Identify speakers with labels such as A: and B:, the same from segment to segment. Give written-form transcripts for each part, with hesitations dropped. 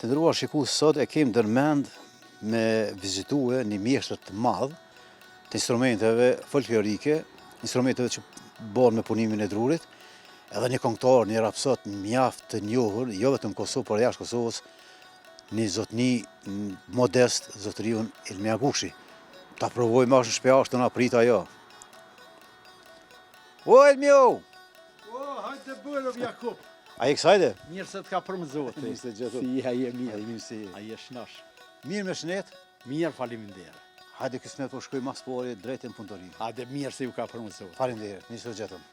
A: Të ndëruar shikues, sot e kem ndërmend me vizitue një mjeshtër të madh të instrumenteve folklorike, instrumenteve që bëhen me punimin e drurit, edhe një këngëtar, një rapsot mjaft të njohur, jo vetëm në Kosovë, por jashtë Kosovës, një zotni modest, zotëriun Ilmi Agushi. Ta provoj ma në shpeja është të na prit ajo. O, Ilmio!
B: O, hajde bërëm, Jakub.
A: A i kësajde?
B: Mirë se t'ka për më zotë.
A: Mirë se gjithë.
B: Si ja je mirë.
A: Mirë si.
B: A je shnash.
A: Mirë me shnet,
B: Mirë faleminderit.
A: hajde kësmet po shkoj mas pori drejt në punëtori.
B: Hajde mirë se ju ka për më zotë.
A: Faleminderit, mirë se gjetëm.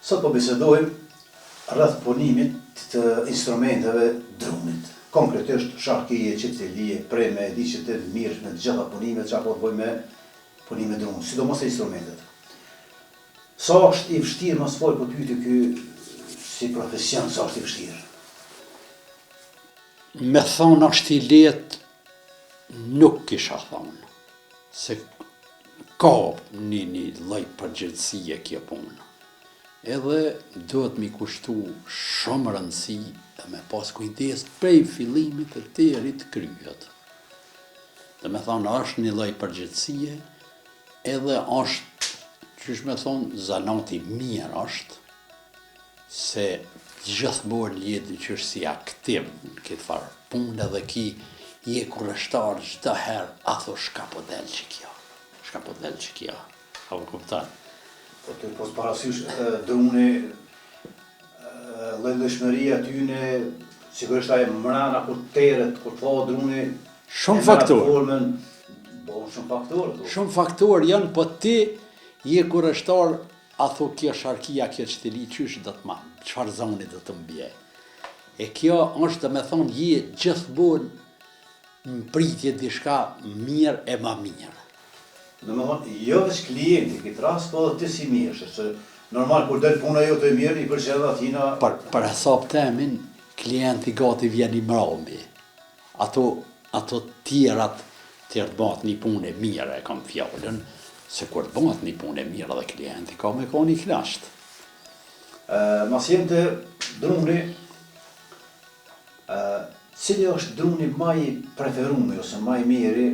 A: Sot po bisedojmë rreth punimit të instrumenteve drumit. Konkretisht sharkije, qipëtëlije, preme, di që të mirë në të gjitha punimet që apo të bëj me punime drumit, sidomos e instrumentet. Sa është i vështirë mos fol po pyeti ky si profesion, sa është i vështirë?
C: Me thonë është i letë, nuk kisha thonë, se ka një lloj përgjithësie kjo punë. Edhe duhet mi kushtu shumë rëndësi dhe me pas kujdes prej fillimit të terit kryet. Dhe me thonë është një lloj përgjithësie, edhe është, qysh me thonë, zanati mirë është, se gjithmonë jetë që është si aktiv në këtë farë punë edhe ki je kurreshtar çdo herë, a tho shka po del që kjo, shka po del që kjo, a po kupton?
A: Po të pos parasysh druni, llojshmëria tyne, sigurisht ajo mrana kur teret, kur thot druni,
C: Shumë faktor.
A: Shumë faktor.
C: Shumë faktor janë, po ti je kurreshtar, a tho kjo sharkia, kjo qëtili, qysh do të marrë, çfarë zoni do të mbje. E kjo është dhe me thonë, je gjithmonë në pritje diçka mirë e ma mirë.
A: Në më thonë, jo veç klienti këtë rast, po dhe ti si mirë, se normal kur del puna jo të mirë, i përqedh atina...
C: Për hesab temin, klienti gati vjen i mrambi. Ato tjerat të bëhet një punë e mirë, e kam fjallën, se kur të bëhet një punë e mirë dhe klienti ka me ka një knasht.
A: Mas jem të druni, cili është druni maj preferumi, ose maj miri,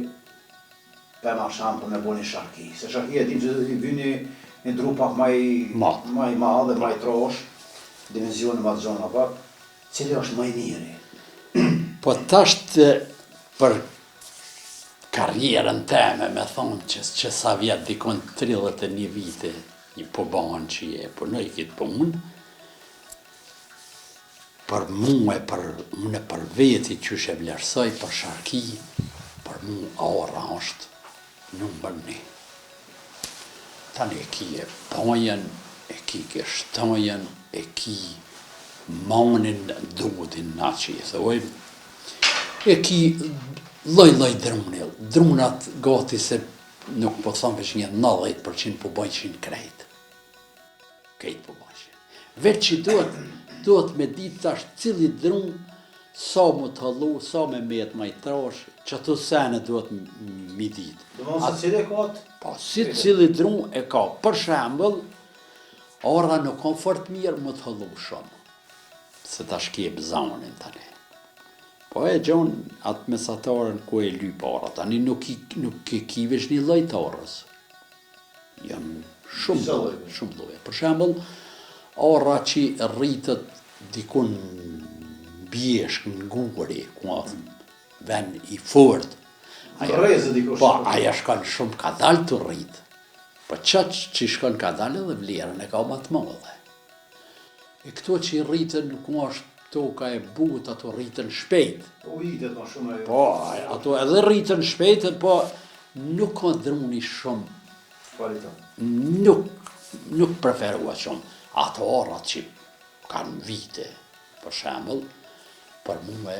A: për ma shamë për me bo një sharki. Se sharki e tim që i vyni një dru pak maj madhe, maj trosh, dimensioni ma të gjona pak, cili është maj miri.
C: Po tashtë për karrierën teme, me thonë që sa vjetë dikon 31 vite, një po banë që je punoj këtë punë, për mua, për veti që shë vlerësoj, për sharki, për mua ora është numër 1. Tani e ki e pajen, e ki kështajen, e ki manin, dudin, na që i thojmë, e ki loj drunat gati se nuk po thonë veç një 90% po bëjqin krejt. Krejt po bëjqin. Veç që duhet me ditë tash cili drun, sa mu të hallu, sa me met ma i trash, që të sene duhet mi ditë.
A: Do më se cili e katë?
C: Po, si cili drun e ka. Për shembull, ora nuk ka fort mirë mu të hallu shumë, se tash ki e bëzanin tani. Po e gjonë atë mesatarën ku e lyp ora, tani nuk i ki veç një lloj të orës. Janë shumë lloje. Për shembull, ora që rritet dikun bjeshk në guri, ku ven i fort. Po, aja shkon shumë ka dalë të rrit. Po qatë që shkon ka dalë edhe vlerën e ka ma të madhe. E këto që i rriten ku është toka e but, ato rritën shpejt.
A: Po itet ma shumë ajo.
C: Po, ato edhe rritën shpejt, po nuk ka druni shumë.
A: Kvalitet.
C: Nuk preferua shumë. Ato orat që kanë vite, për shembull, për mua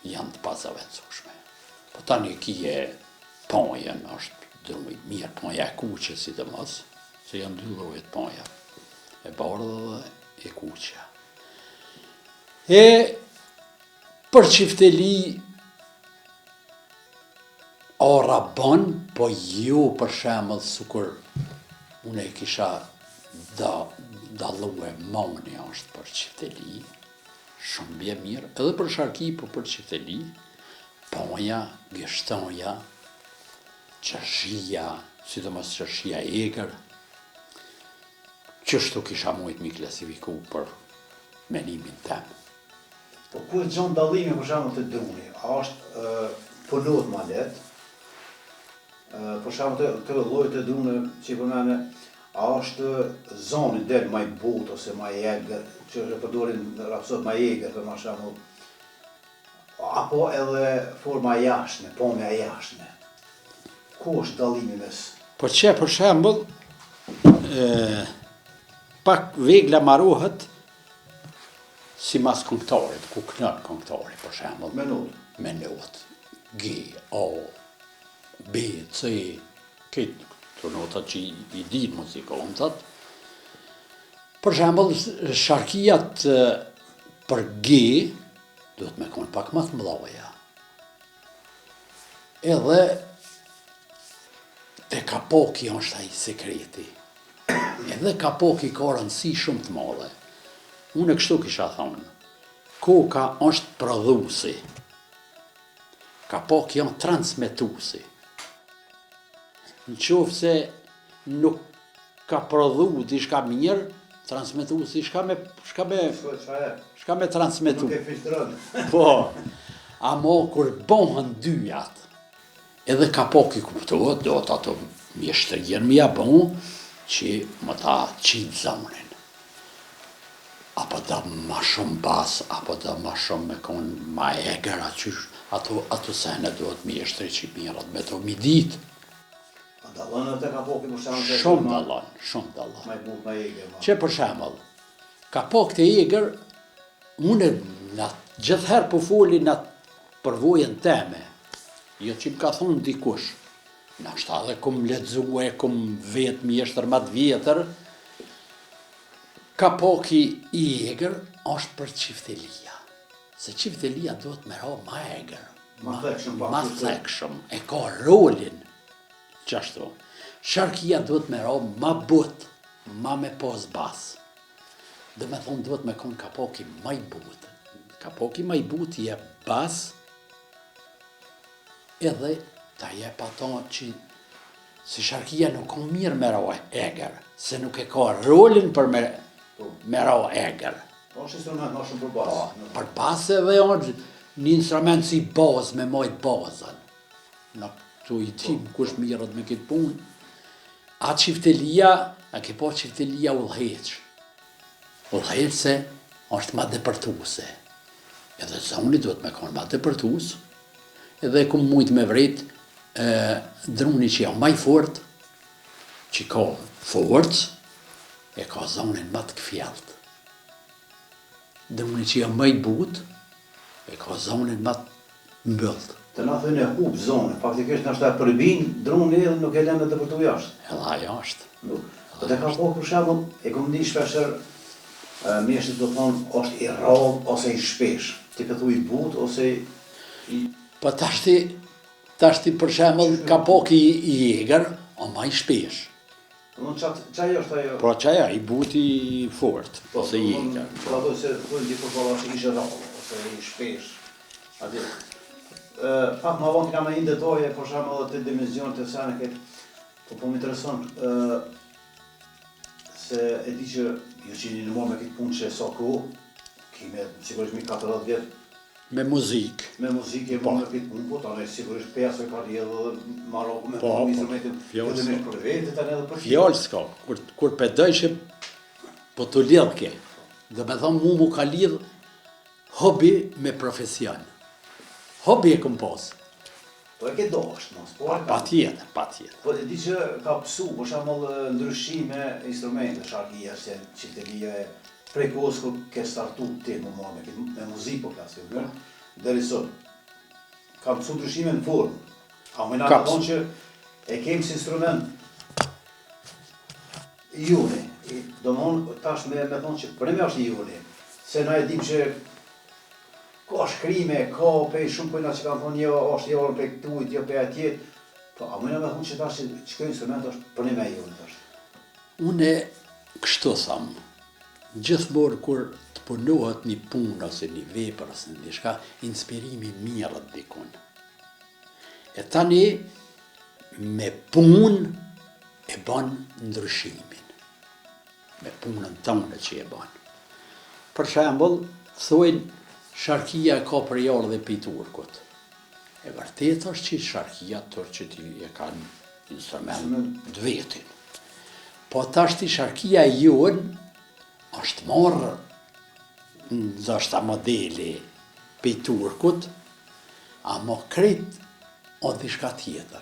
C: janë të pazavencueshme. Po tani ki e pajen është druni mirë, paja e kuqe sidomos, se janë 2 lloje të paja. E bardhë dhe e kuqe. E për qifteli ora bën, po jo për shembull sukur unë e kisha dalluar moni është për qifteli, shumë bje mirë, edhe për sharki, po për qifteli, ponja, gështonja, qërshia, sidomos qërshia egër, qështu kisha mujt mi klasifiku për menimin tem.
A: Po ku e gjon dallimi për shembull të druni? A është punot ma let? Për shembull të llojit të drune që i përmene, a është zoni del ma i but ose ma i egër, që e përdorin rapsot ma i egër për shembull, apo edhe forma jashtme, pomja jashtme? Ku është dallimi mes?
C: Po që për shembull, pak vegla marohet si mas këngëtarit, ku knën këngëtari për shembull. Me not. G, A, B, C, këtë të notat që i din muzikontat. Për shembull, sharkijat për G duhet me konë pak më të mëdhaja. Edhe te kapoki është ai sekreti. Edhe kapoki ka rëndësi shumë të madhe. Unë kështu kisha thonë, koka është prodhuesi, kapoki janë transmetuesi. Në qoftë se nuk ka prodhu diçka mirë, transmetuesi shka me transmetu.
A: Nuk e filtron.
C: Po, amo kur bohen dyjat, edhe kapoki kuptohet, do të ato mjeshtërjen mi ja bon, që më ta qitë zonin. Apo da ma shumë bas, apo da ma shumë me konë ma eger, ato sene duhet mjeshtëri që mirat me to mi ditë.
A: A dallon edhe kapoki për shembull?
C: Shumë dallon, shumë dallon.
A: Ma i but, ma i egër.
C: Që për shembull, kapok të eger, unë gjithherë po foli në përvojën teme, jo që më ka thonë dikush, nashta edhe kum lexue, kum vetë mjeshtër ma të vjetër, kapoki i eger është për qiftelia. Se qiftelia duhet me ra ma eger, ma thekshëm, e ka rolin qashtu. Sharkia duhet me ra ma but, ma me pos bas. Dhe me thonë duhet me konë kapoki ma i but. Kapoki ma i but je bas, edhe ta jep ato që si sharkia nuk ka mirë me ra eger, se nuk e ka rolin për me ra eger.
A: Është instrument ma shumë për basë.
C: Për basë edhe është një instrument si bazë me majtë bazën. Në këtu i tim kush mirët me këtë punë. A qiftelia, a ke po qiftelia ullheq. Ullheq se është ma depërtuse. Edhe zoni duhet me konë ma depërtus, edhe ku mujtë me vret druni që janë maj fort, që ka forcë, e ka zonin ma të këfjalt. Druni që janë ma i but, e ka zonin ma të mbëllët.
A: Të na thënë e hub zonë, faktikisht nështë e përbin, druni edhe nuk e lënë të përtu jashtë.
C: Edhe ajo është.
A: Po të ka po për shembull, e kom di shpesher, mjeshtët do thonë, është i rrallë ose i shpesh. Ti pëthu i but ose i...
C: Po tashti për shembull kapoki i eger, o ma i shpesh.
A: Qaj është ajo?
C: Pra qaja, i buti fort, ose i eger.
A: Po ato se thujnë dikur po është i rrallë, ose i shpesh. Ati. Pak ma vonë kam e një detoje, për shembull të dimenzion të sene këtë, po më intereson se e di që ju që një nëmor me këtë punë që e sa ku, kime sigurisht mi 40 vjetë,
C: Me muzikë.
A: me muzikë e më me këtë punë, po të anë sigurisht pesë e ka rjedhë dhe maroku me
C: Po,
A: instrumentin, këtë me për vetë, të edhe për
C: Fjallë s'ka, kur përdoj që po të lidhë ke, dhe me thonë mu ka lidhë hobi me profesion. Hobi e këm posë.
A: Po e ke do është mos, po e ka.
C: Pa tjetë.
A: Po e di që ka pësu, për shembull ndryshime instrumente, sharkia, qiftelia e prej kohës kur ke startu ti më marrë me muzikë po klasë, deri sot. Ka pësu ndryshime në formë. A më nga të thonë që e kemë si instrument juni. Do më thonë, tash me thonë që për me është juni. Se na e dim që ka shkrime, ka pej shumë pojna që kanë thonë jo, është jo pej këtujt, jo pej atjet. Po, a më nga me thonë që tash që kjo instrument është për me juni tash.
C: Une kështu thamë, gjithmorë kur të punohet një punë ose një vepër ose një diçka, inspirimi mirët dikun. E tani, me punë e ban ndryshimin. Me punën tonë që e ban. Për shembull, thojnë sharkia e ka përjarë dhe pi turkut. E vërtet është që sharkia turqit e kanë instrument të vetin. Po tashti sharkia e jonë është marrë ndoshta modeli pi turkut, ama krejt o diçka tjetër.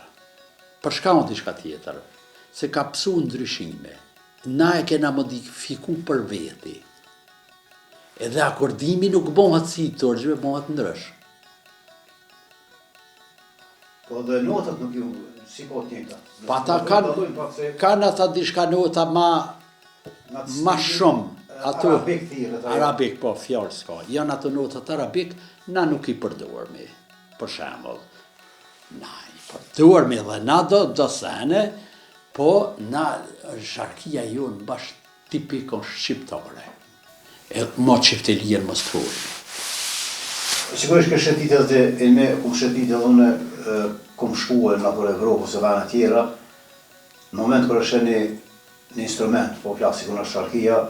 C: Për shka o diçka tjetër? Se ka pësu ndryshime. Na e kena modifiku për veti. Edhe akordimi nuk bëhet si i turqve, bëhet ndrysh.
A: Po dhe notat nuk ju si po tjeta.
C: Pa ta kanë ata diçka nota ma shumë. Ato
A: Arabik thirët.
C: Arabik, po, fjalë s'ka. Janë ato notat arabik, na nuk i përdormi. Për shembull, na i përdormi dhe na do sene, po na sharkia jonë bash tipikon shqiptare. E ma qiftelien më stërë.
A: Sigurisht ke shëtitet dhe e me ku shëtitet unë kom shkuë në për Evropë ose vene tjera, në moment kër është një instrument, po flasë sikur në sharkia,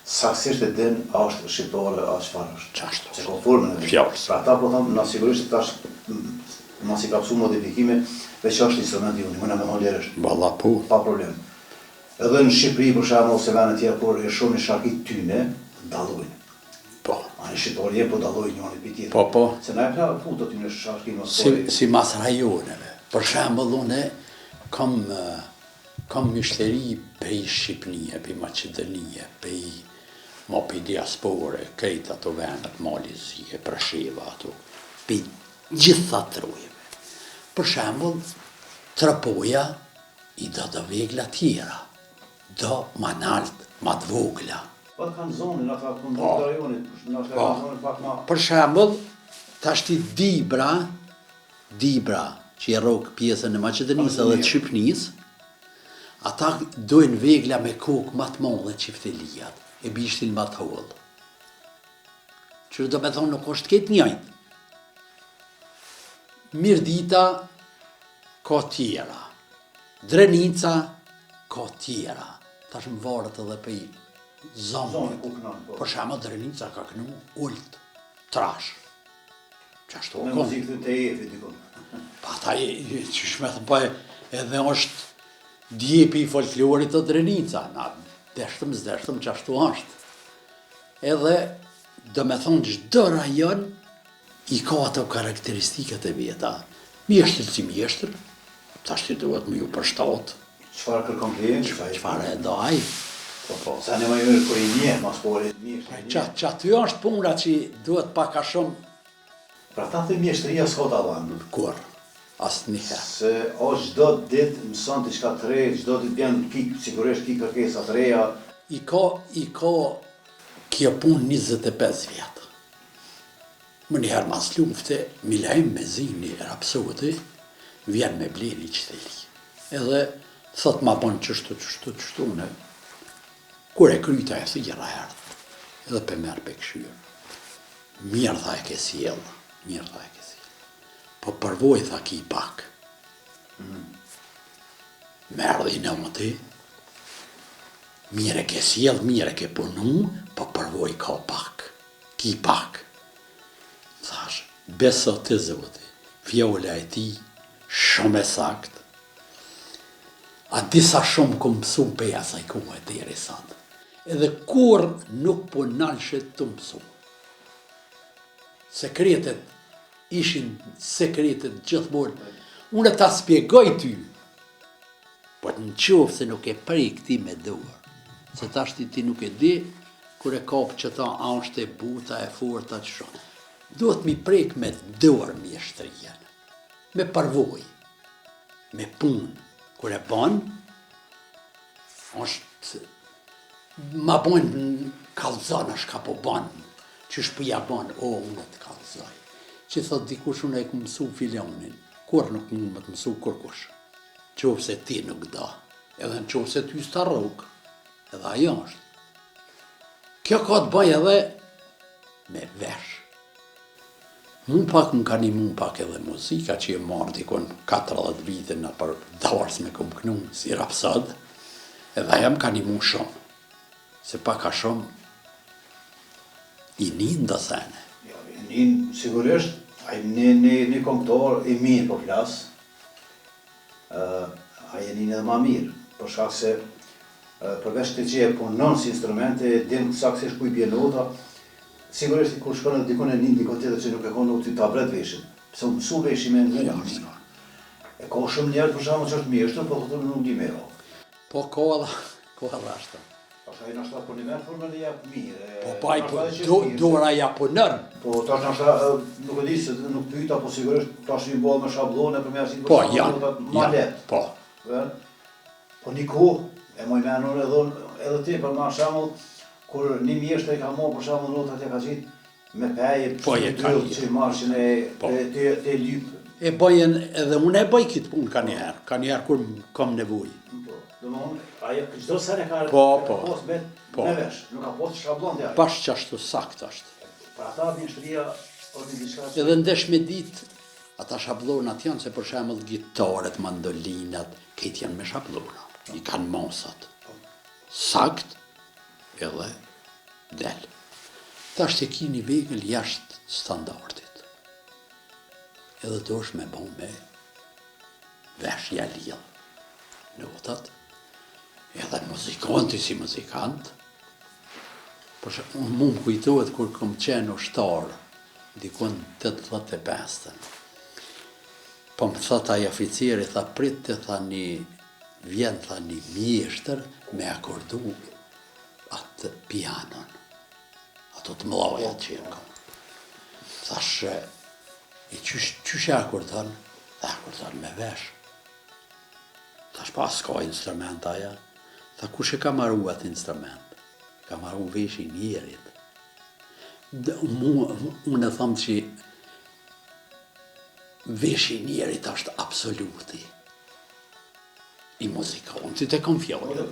A: saksisht e din a është shqiptare, a çfarë është.
C: Qashtu.
A: Se ka formën e
C: Fjallës.
A: Pra ta po thonë, na sigurisht tash mas i ka pësu modifikime, veç është instrumenti unë, mëna me thonë lirësht.
C: Valla po.
A: Pa problem. Edhe në Shqipëri, për shembull, ose vene tjera, kur e shohin sharkit tyne, dallojnë.
C: Po.
A: A në Shqipëri je po dallojnë njëri për tjetër.
C: Po, po.
A: Se na e pla futë aty në sharkin ose
C: Si mas rajoneve. Për shembull, unë kam myshteri pej Shqipënie, pej Maqedonie, pej diaspore, krejt ato vendet, Malizie, Prasheva, ato, pej gjitha trojeve. Për shembull, Trapoja i do vegla tjera, do ma nalt, ma të vogla.
A: Po të kanë zonin, ata këndë të rajonit, në është kanë zonin pak ma...
C: Për shembull, tashti Dibra, që i rrok pjesën e Maqedonisë dhe të Shqipënisë, ata dojnë vegla me kokë ma të madhe qiftelijat, e bishtin ma të hollë. Që do me thonë nuk është këtë njëjtë. Mirdita ka tjera, Drenica ka tjera, tash më varet edhe për
A: Zonin
C: zonit.
A: ku kënon, po.
C: Për shembull Drenica ka kënu ult, trash. Qashtu o
A: Me
C: konë.
A: muzikë të efi, dikon.
C: Pa ta që shme thëmë, po edhe është djepi i folklorit të Drenica, na deshtëm që ashtu është. Edhe, do me thonë, çdo rajon i ka ato karakteristikat e veta. Mjeshtër si mjeshtër, tash ti duhet më ju përshtatë,
A: Çfarë kërkon klienti?
C: çfarë e do ai.
A: Po, sa ne më mirë kur i njeh, mas por i mirë.
C: Që aty është puna që duhet pak a shumë
A: Pra ta të mjeshtëria s'ka ta dhanë.
C: kur, asnjëherë.
A: Se o çdo ditë mëson diçka të re, çdo ditë vjen sigurisht ki kërkesa të reja.
C: I ka kjo punë 25 vjetë. Më njëherë mas lufte, Milajm me zini rapsoti, vjen me bleni qëteli. Edhe thot ma bon qështu, ne. Kur e kryta e thira herët, edhe pe merë pe këshyrë. Mirë tha e ke sjellë, mirë tha e ke sjellë. Po përvoj tha ki pak. Merë dhe i në më ti, mirë e ke sjellë, mirë e ke punu, po përvoj ka pak, ki pak. Thash, beso të Zoti, fjolla e ti, shumë e sakt, a disa shumë ku mësu peja sa i kume të deri sot. Edhe kur nuk po nalshet të mësu. Sekretet ishin sekretet gjithmonë. Unë ta spjegoj ty, po në qofë se nuk e prej këti me dorë, se tash ti nuk e di, kur e kapë që ta a është e buta, e forta, që shumë. Duhet mi prek me dorë mjeshtërien, me përvoj, me punë. Kur e banë, është, ma bojnë kalzon është ka po banë, që shpëja banë, o, unë të kalzoj. Që thot dikush unë e ku mësu filionin, kur nuk mund më të mësu kërkush, qofë se ti nuk da, edhe në qofë se ty s'ta rrugë, edhe ajo është. Kjo ka të bëj edhe me vesh. Mun pak më ka nimu pak edhe muzika që e marrë dikon 40 vite në për darës me kom knu si rapsod, edhe jam ka nimu shumë. Se pak a shumë i nin do sene.
A: Ja, i nin sigurisht, a i një këngëtor i mirë po flas, a i nin edhe ma mirë, për shkak se përveç të që e punon si instrumente, din saksisht ku i bje nota, sigurisht kur shkon edhe dikon e nin dikon tjetër që nuk e konë nuk t'i ta bret veshin, pse u mësu veshi me në një. E ka shumë njerë për shkak që është mjeshtër, po thotë nuk di me ro.
C: Po ko edhe ashtu.
A: Pastaj na shta po një merë për me një jap mirë.
C: Po dora ja punën.
A: Po tash na shta nuk e di se nuk pyeta, po sigurisht tash i bëhet me shablone për me asin
C: Po janë.
A: ma let.
C: Po.
A: Po një kohë e moj menur edhe ti për ma shembull kur një mjeshtër e ka marrë për shembull notat e ka gjitë me peje,
C: Po e ka
A: që marshin e lyp.
C: E bëjen edhe unë e bëj këtë punë ka njerë kur kam nevojë.
A: Domthon, ajo çdo sene ka
C: Po.
A: me vesh, nuk ka pas shablon t'ja.
C: Bash që ashtu sakt është.
A: Për ata mjeshtria është diçka.
C: Edhe ndesh me ditë, ata shablonat janë, se për shembull gitarët, mandolinat, këtë janë me shablona. I kanë mosat. Sakt, edhe del. Tash të ki një vegël jashtë standardit. Edhe do është me bon me veshja lidh. Notat, edhe muzikanti si muzikant, unë mu më kujtohet kur kom qenë ushtar, dikon 85-ën. Po më thot ajo oficiri, tha prit të tha vjen tha një mjeshtër me akordu atë pianon. Ato të mëllaja që jenë kom. Thash, i qysh e akordon? Dhe akordon me vesh. Thash pas ka instrument aja. Tha kush e ka marru atë instrument? Ka marru vesh i njerit. Unë e thamë që vesh i njerit është absoluti. I muzikantit e kom fjallë.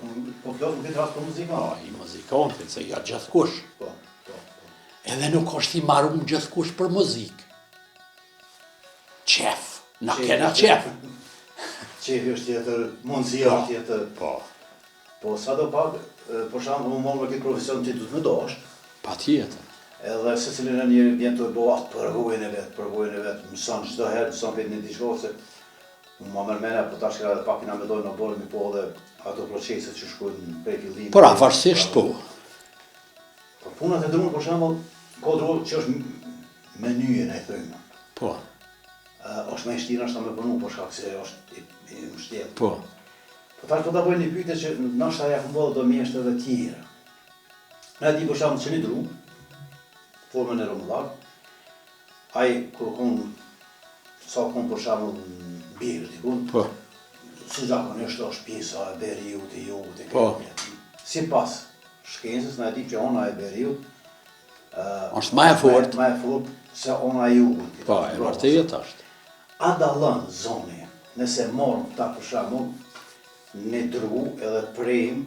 A: Po fjallë në këtë rast për muzikantit.
C: I muzikantit, se ja gjithkush. Edhe nuk është i marru në gjithkush për muzikë. Qef, na kena qef.
A: Qefi është tjetër, mundësia është tjetër. Po sa do pak, për shembull, më marrë me këtë profesion ti du të më dosh.
C: Pa tjetër.
A: Edhe se cilin e njëri vjen të bëha për vojën e vetë, mëson çdo herë, mëson vetë në diçka se më mërmene, po tash ka edhe pak i na me dojnë në borë mi po edhe ato proceset që shkojnë prej fillimit.
C: Por avarsisht po.
A: Por punat e drunë, për shembull, ka drunë që është menyjen e thënë.
C: Po.
A: Është me shtirë është ta me punu, për shkak se është i mështjetë.
C: Po.
A: Po tash po ta bëjnë një pyetje që ndoshta ja këmbëllë do mjeshtë edhe tjera. Na di për shembull që një dru, formën e rëmëllak, ai kur sa kon për shembull birë dikun,
C: Po.
A: si zakonisht është pjesa e beriut, e jugut, e
C: Po.
A: sipas shkencës, na di që ona e beriut
C: është më e fortë.
A: Më e fortë se ona e jugut.
C: Po, e vërtetë është.
A: A dallon zoni, nëse morëm ta për shembull në dru edhe prejm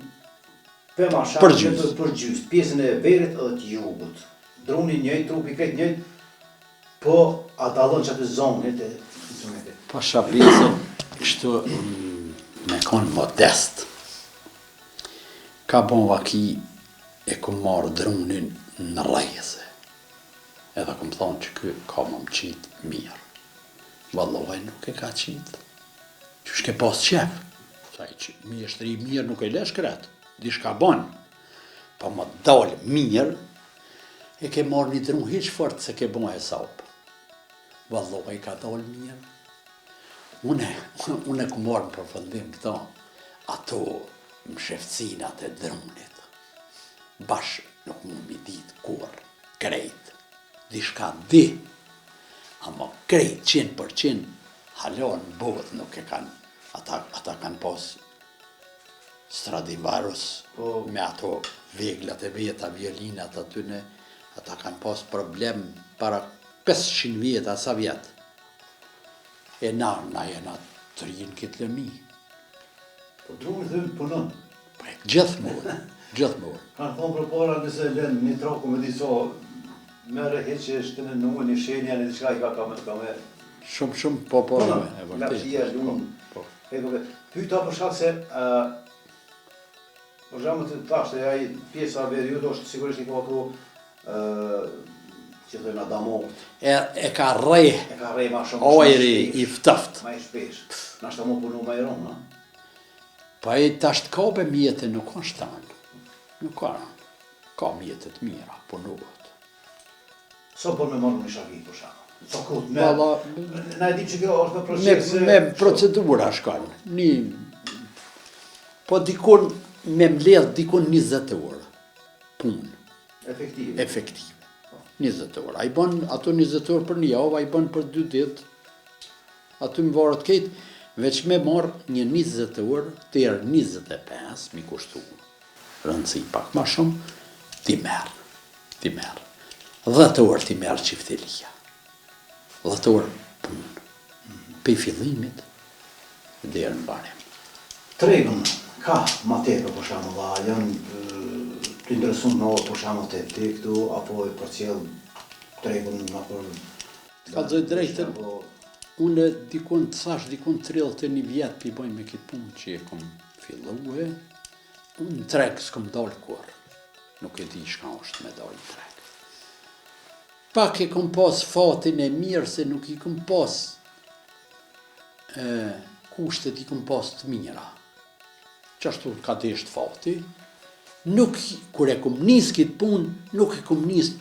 A: për masha për gjysë, pjesën e verit edhe të jugut. Druni njëjtë, trupi këtë njëjtë, po a dallon që atë zonit e instrumentit.
C: Pa shablisë, kështu me konë modest. Ka bon vaki e ku marë drunin në rejese. Edhe ku më thonë që kë ka më qitë mirë. Valloj nuk e ka qitë. Që shke pas qef. Saj që mjeshtri mirë nuk e lesh kretë. Dishka bon. Pa më dalë mirë, e ke marrë një drun hiq fort se ke bon e sapë. Valloj ka dalë mirë. Une ku marrë në përfëndim këta, ato më sheftësinat e drunit. Bash nuk mund mi ditë kur, krejt. Dishka di, ama krejt 100%, halon në botë nuk e kanë, ata kanë pas Stradivarius, me ato veglat e veta, violinat atyne, ata kanë pas problem para 500 vjetë, asa vjetë. E na jena të rinë këtë lëmi.
A: Po druni thëmë punon.
C: Gjithmonë.
A: Kanë thonë për para nëse lënë një troku me diso Merë hiç që është në nuën një shenja në diçka I ka me
C: Shumë, po, e
A: lapsia,
C: vërtet.
A: lumë. Pyta për shkak se për shembull të thashë ai pjesa e veriut është sigurisht I ka ato që thënë adamot.
C: E ka rrej
A: Ma shumë.
C: ojri I ftoft.
A: Ma I shpesh. Na shta mu punu ma I rëmë, na?
C: Pa I tash të kabe mjetë nuk është tanë. Nuk ka. Ka mjetët mira, punohet.
A: So për me marrë një shaki, për shaka. So kut, na e di që kjo është me proces.
C: Me procedura shkon. Po dikun me mbledh dikun 20 orë. Punë. Efektive. 20 orë. A I bën ato 20 orë për një javë, a I bën për 2 ditë. Aty më varët ketë, veç me marë një 20 orë, të erë 25, mi kushtu rëndësi pak ma shumë, ti merë. 10 orë ti merë qiftelia. 10 orë punë. Pe I fillimit, dhe erë në barim.
A: Tregën, ka ma tepër për shembull, a janë të interesuar në për shembull te këtu apo për cilë tregën apo
C: Ka dhej drejtën, unë dikun të thash, dikun 31 vjetë pi bojnë me këtë punë që e kom filluë, unë në treg s'kom dalë kur, nuk e di shka është me dalë në treg. Pak e kom pas fatin e mirë se nuk I kom pas kushtet I kom pas të mira. Qashtu ka desht fati, nuk, kur e kom nis këtë punë, nuk e kom nis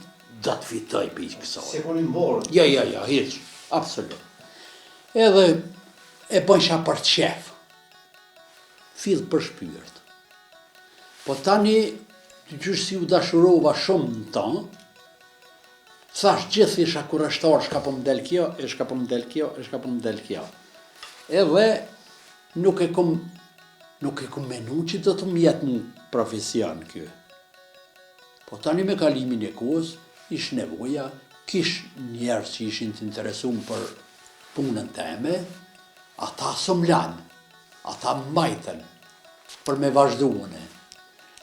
C: da të fitoj për I kësaj.
A: Se koni mborë.
C: Ja, hiç, absolut. Edhe e bëjsha për qef. Fill për shpyrt. Po tani, të gjysh si u dashurova shumë në ta, thash gjithë isha kurashtar, shka po më del kjo, shka po më del kjo. Edhe nuk e kom menu që do të më jetë në profesion kjo. Po tani me kalimin e kohës, ish nevoja, kish njerës që ishin të interesum për punën teme, ata së mlanë, ata mbajten për me vazhduune.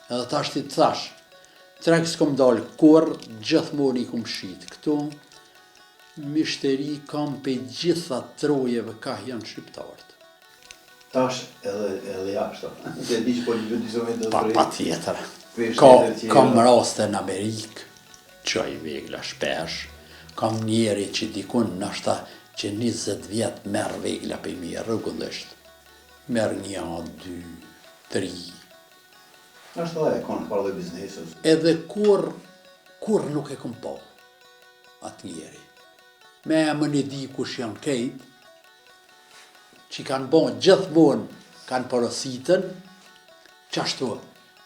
C: Edhe ta shti të thash, treg s'kom dalë kur, gjithmoni kom shit këtu, mishteri kam pe gjitha trojeve ka janë shqiptarët.
A: Tash edhe jashtë. Se di që po një vëndisome të
C: Pa tjetër. Kam raste në Amerikë, që I vegla shpesh, kam njeri që dikun nashta që 20 vjetë merë vegla për mi rrugullisht. Merë 1, 2, 3.
A: Nashta e konë parë dhe biznesës.
C: Edhe kur nuk e kom po, atë njeri. Me e më një di kush janë kejt, që kanë bon gjithmonë, kanë porositën, qashtu,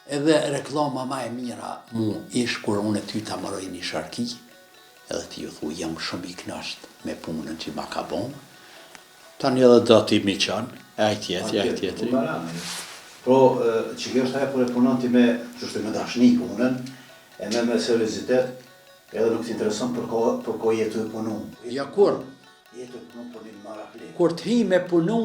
C: edhe reklama ma e mira mu ish kur unë e ty ta maroj një sharki, edhe ti ju thu, jam shumë I knasht me punën që ma ka bon, tani edhe do t'i mi qanë, e ajtjetri.
A: Pro, që kjo është aja për e punon ti me, që është me dashni punën, e me seriozitet, edhe nuk t'intereson për ko jetu e punu.
C: Ja kur?
A: Jetu e punu për një marakli.
C: Kur t'hi me punu,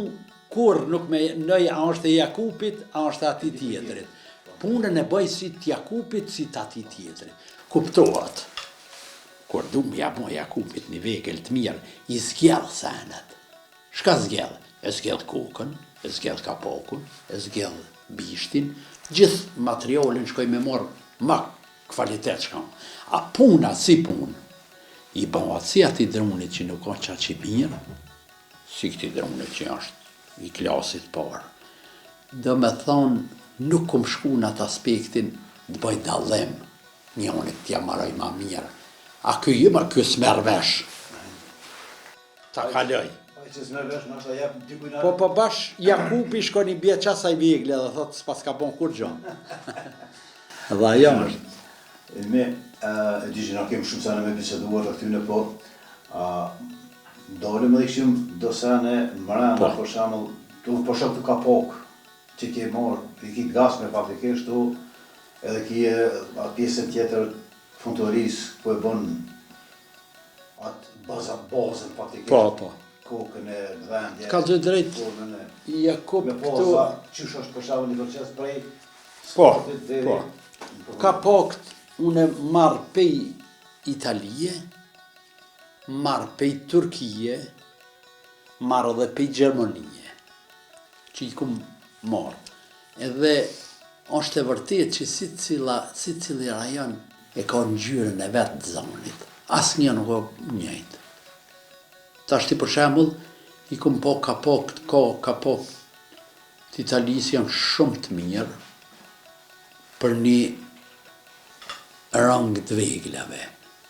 C: kur nuk me nëj a është e Jakupit, a është ati tjetërit. Punën e bëj si t'Jakupit, si t'ati tjetërit. Kuptohat. Kur du m'ja bo Jakupit një vegel të mirë, I zgjell senet. Shka zgjell? E zgjell kokën, e zgjell kapokun, e zgjell bishtin, gjithë materialin shkoj me morë ma kvalitet shkam. A puna si punë, I bëhat si ati drunit që nuk ka qa që mirë, si këti drunit që është I klasit parë. Do me thonë, nuk kom shku në atë aspektin të bëj dallim, njënit t'ja maroj ma mirë. A kjo s'merë vesh. Ta kaloj.
A: Që s'merë vesh, nështë a jep dikujna...
C: Po bash Jakupi shko një bje qasaj vegle dhe thotë s'pas ka bon kur gjonë. Dhe ajo është.
A: Me, e di që na kemë shumë sene me biseduar të këtyne, po, dolim edhe këshim do sene mbrana, për shemull, për shok të kapok, që ke marë, I ki gasme faktikisht tu, edhe ki atë pjesën tjetër funtorisë, po e bon atë bazën faktikisht.
C: Po.
A: Kokën e vendje.
C: Ka të drejt, Jakup
A: me
C: këtu...
A: poza, qysh është për shemull një proces prej,
C: Po. Ka pakt, unë marrë pej Italie, marrë pej Turkije, marrë dhe pej Gjermanije, që i kum marrë. Edhe është e vërtet që si cili rajon e ka ngjyrën e vetë të zonit. Asnjë nuk o njëjtë. Tashti për shembull, i kum po kapok të Italisë janë shumë të mirë për një rang të veglave,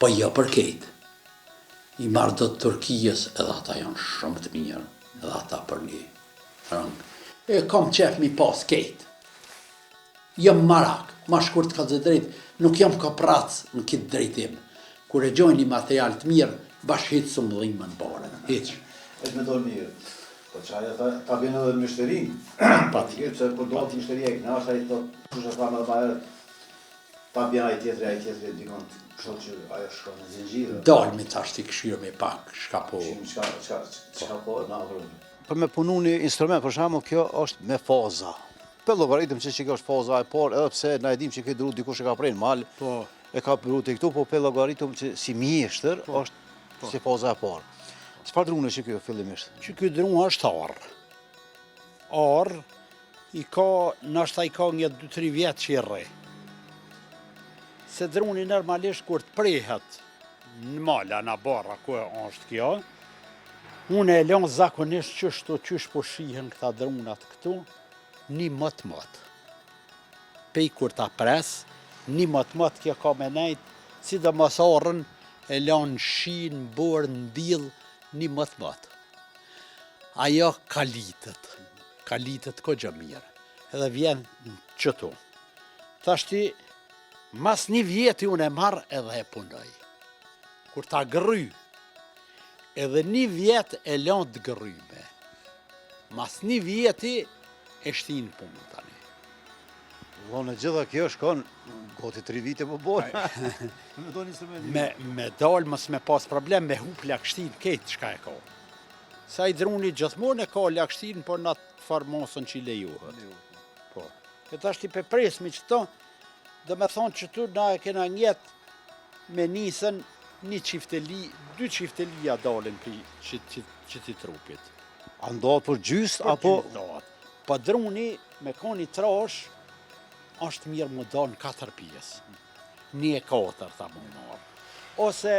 C: po jo për ketë. I marrë do të Turkijës edhe ata janë shumë të mirë, edhe ata për një rang. E kam qef mi pas ketë. Jam marak, ma shkurt ka të drejt, nuk jam ka pracë në këtë drejtim. Kur e gjojnë një material të mirë, bashkë hitë së më dhimën bare, hitë.
A: E me dorë mirë. Po qaja ta bjenë edhe mështerin.
C: Pa
A: tjerë, se kur do të mështeri e këna, është a i të shushe fa me dhe bajerë, ta bjenë a i tjetëri, dikon kështë që ajo shko në zingjirë.
C: Dalë me tash t'i këshirë me pak, shka po.
A: Qka po na vërën. Për me punu një instrument, për shembull, kjo është me faza. Për logaritëm që kjo është faza e parë, edhe pse na e dim që këtë dru dikush e ka prejnë mal, e ka përru të këtu, po për logaritëm që si mjeshtër është si faza e parë. Çfarë drune që kjo fillimisht?
B: Që ky dru është arë. Arë, nështë i ka një 2-3 vjetë që i rre. Se druni normalisht kur të prehet në mala, në barra, ku është kjo, unë e lënë zakonisht qysh po shihen këta drunat këtu, një mëtë. Pej kur ta pres, një mëtë kjo ka me nejtë, si dhe mos arën e lënë shinë, borë, në dilë, një mëtë. Ajo kalitet ko gjë mirë, edhe vjen qëtu. Tashti, mas një vjeti unë e marrë edhe e punoj. Kur ta gry, edhe një vjet e lënë të gryme. Mas një vjeti e shtinë punë tani.
A: Në gjitha kjo shkon, goti 3 vite po bojë.
B: Me dalë mës me pas problem me hup lakshtin, ketë shka e ka. Sa i druni gjithmonë e ka lakshtin, por në atë farmasën që i lejohet. Po. Këtë ashtë i pepresmi që to, dhe me thonë që tu na e kena njetë me nisën 2 qiftelia dalin për që ti trupit.
A: A ndohet për gjyst, apo?
B: Po druni me koni trash, është mirë më dalë në 4 pjesë. 1/4 ta më marë. Ose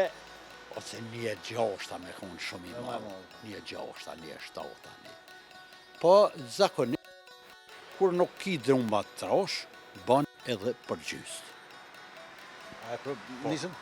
B: 1/6 me konë shumë i marë. 1/6, 1/7. Po zakonisht, kur nuk ki drumba të trash, ban edhe për gjyst.
A: A e për nisëm?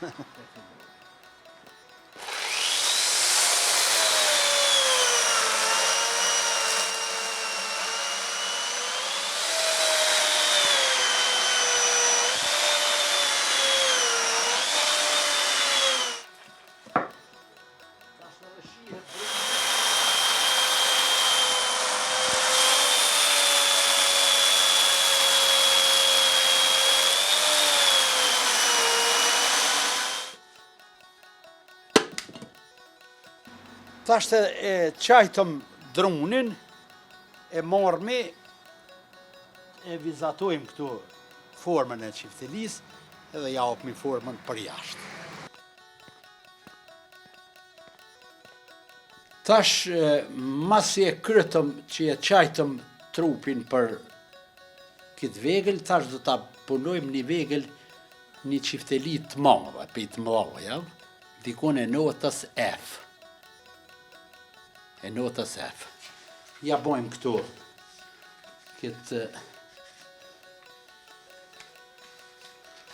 B: Tashtë e qajtëm drunin, e marmi, e vizatojmë këtu formën e qiftelis, edhe japëmi formën për jashtë. Tash, masi e krytëm që e qajtëm trupin për këtë vegël, tash do ta punojmë një vegël, një qifteli të madhe, për të mëdha, dikon e notës F. E notës F. Ja bojmë këtu këtë...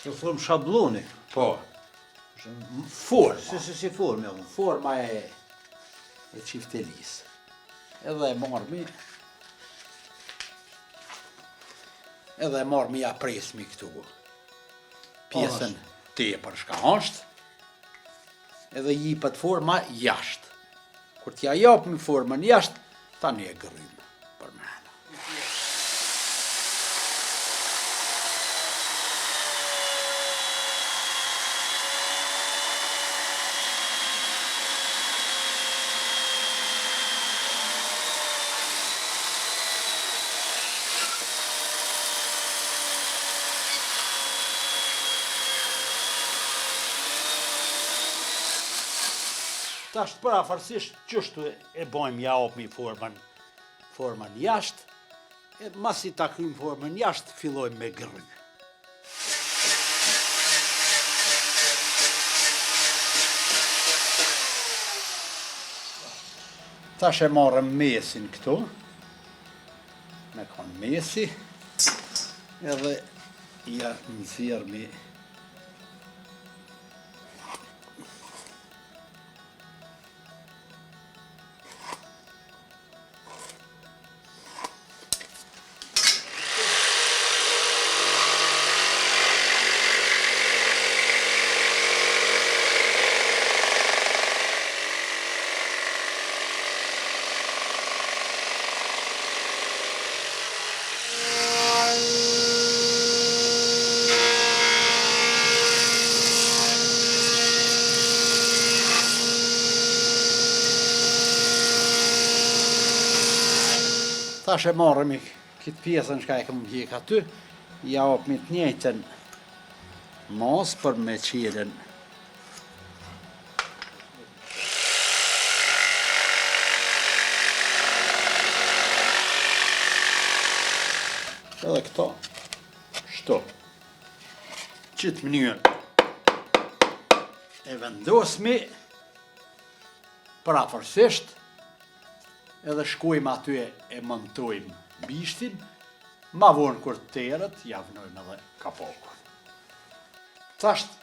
A: Në formë shabloni.
B: Po. Forma.
A: Si formë, ja.
B: Forma e qiftelis. Edhe e marmi... Edhe e marmi ja presmi këtu. Pjesën tepër shka është. Edhe jipët forma jashtë. Kur t'ja japëmi formën jashtë, tani e grymë për mrena. Tash parafarsisht qështu e bojmë ja opmi formën jashtë, e masi ta krymë formën jashtë, fillojmë me gry. Tash e marrëm mesin këtu, me konë mesi, edhe ja nëzirëmi Tash e marrëmi këtë pjesën shka e këmë gjek aty, ja opmi të njëjtën mos për me qiren. Edhe këto, shto, qitë mënyrën e vendosmi, parafarsisht, edhe shkojmë aty e montojmë bishtin, ma vonë kur të terët, ja vënojmë edhe kapokën. Tasht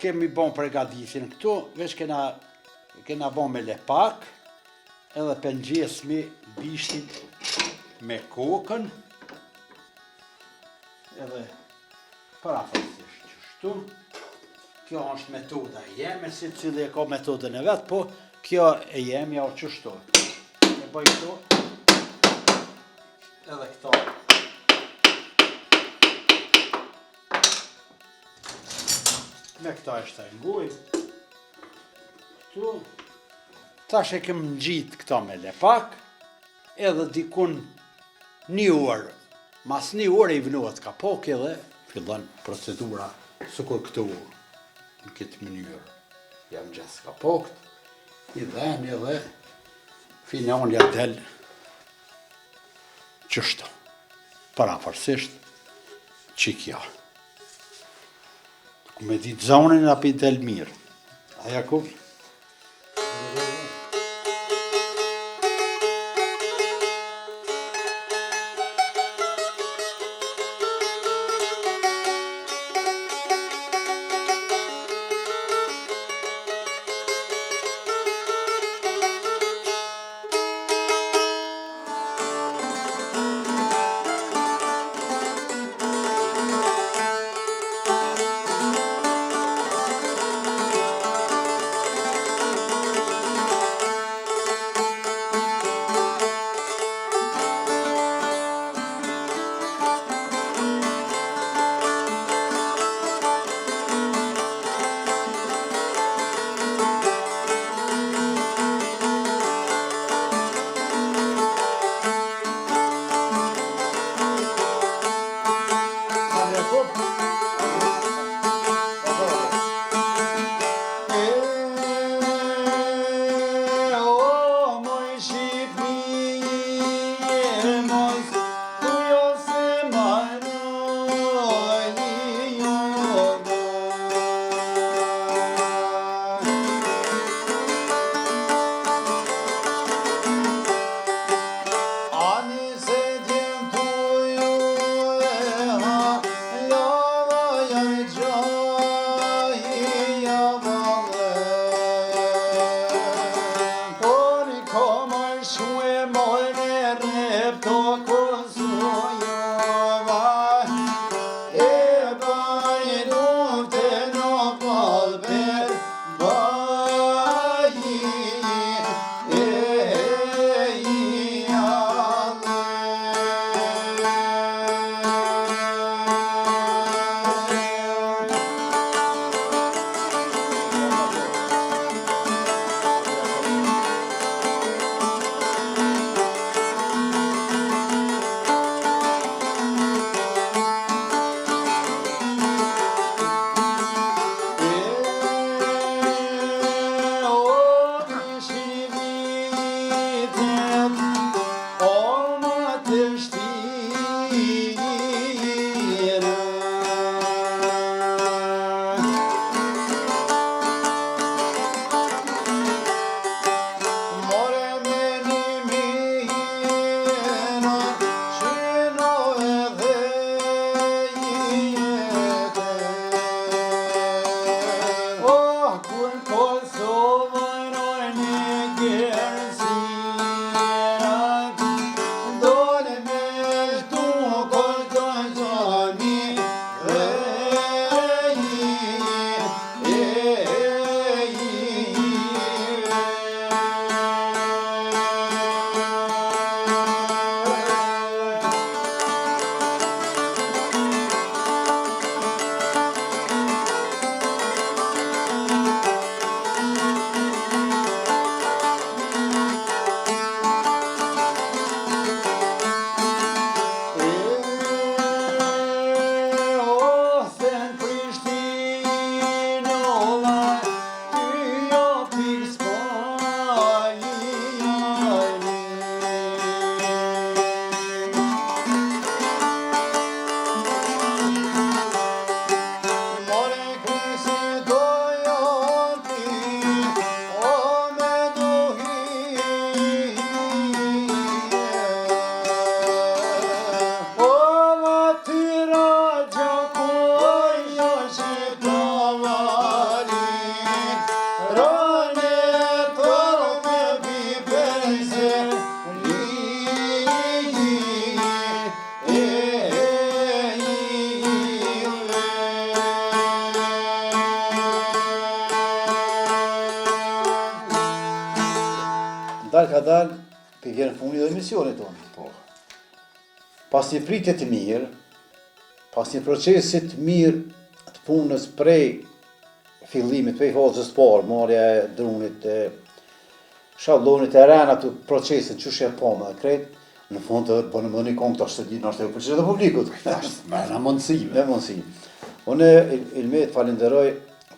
B: kemi bon përgatitin këtu, veç kena bon me lepak, edhe pëngjesmi bishtin me kokën, edhe parafarsisht qështu. Kjo është metoda jeme, si cili e ka metodën e vetë, po kjo e jemi ja o qështu. Bëj këto, edhe këto. Me këta e shtajngoj. Këtu. Tash e kem ngjit këta me lepak, edhe dikun 1 orë. Mas 1 orë i vënohet kapok edhe fillon procedura sikur këtu në këtë mënyrë. Jam gjes kapokt, i dhen edhe finalja del qështu, parafarsisht qikja. Ku me ditë zonin api del mirë. Aja kupë?
A: dalë, për vjenë funi dhe emisionit tonë.
C: Po.
A: Pas një pritje të mirë, pas një procesit mirë të punës prej fillimit, prej fazës parë, marrja e drunit, shablonit e rena të procesin që shë e poma dhe krejt, në fund të bënë më një kongë të ashtë të gjithë në ashtë e përqyre dhe publikut.
C: Me në mundësive.
A: Me mundësi. Unë Ilmet falenderoj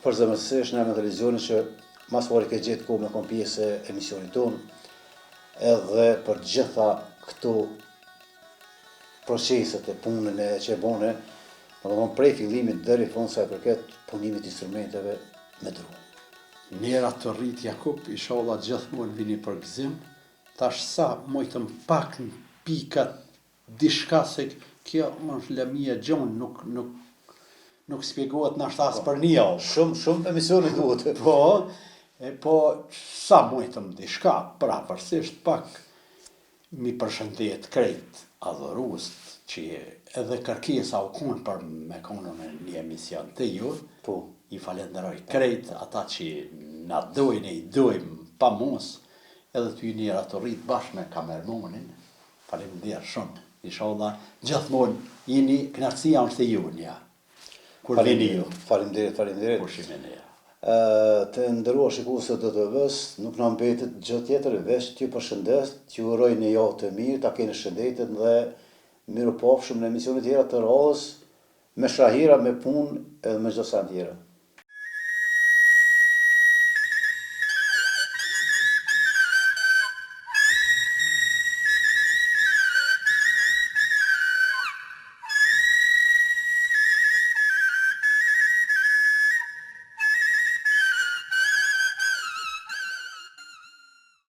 A: për zëmërsisht në televizionin që mas pari ke gjithë ku me kom pjesë e emisionit tonë, edhe për gjitha këto proceset e punën e që e bone, më dhe prej fillimit deri fund sa e përket punimit instrumenteve me dru.
C: Njera të rrit Jakub, inshallah gjithmonë vini për gëzim, tash sa mojtëm pak në pikat dishka se kjo është lëmia gjonë, nuk spjegohet në ashtë asë për një javë.
A: Shumë emisionet duhet.
C: Po sa mojtëm dishka, pra përsisht pak mi përshëndet krejt adhurust që edhe kërkesa u konë për me konë në një emision të ju,
A: Po.
C: I falenderoj krejt ata që na dojnë i dojmë pa mos, edhe të ju njëra të rritë bashkë me kamermonin, faleminderit shumë. Inshallah, gjithmonë jeni knarësia është e ju nja. Kur vini ju.
A: Faleminderit.
C: Pushimin e.
A: Të ndëruar shikuesët të TV-s, nuk na mbetet gjë tjetër veç t'ju përshëndes, t'ju uroj një javë të mirë, ta keni shëndetet dhe mirupafshim në emisionet tjera të radhës, me shahira, me punë edhe me çdo sa tjera.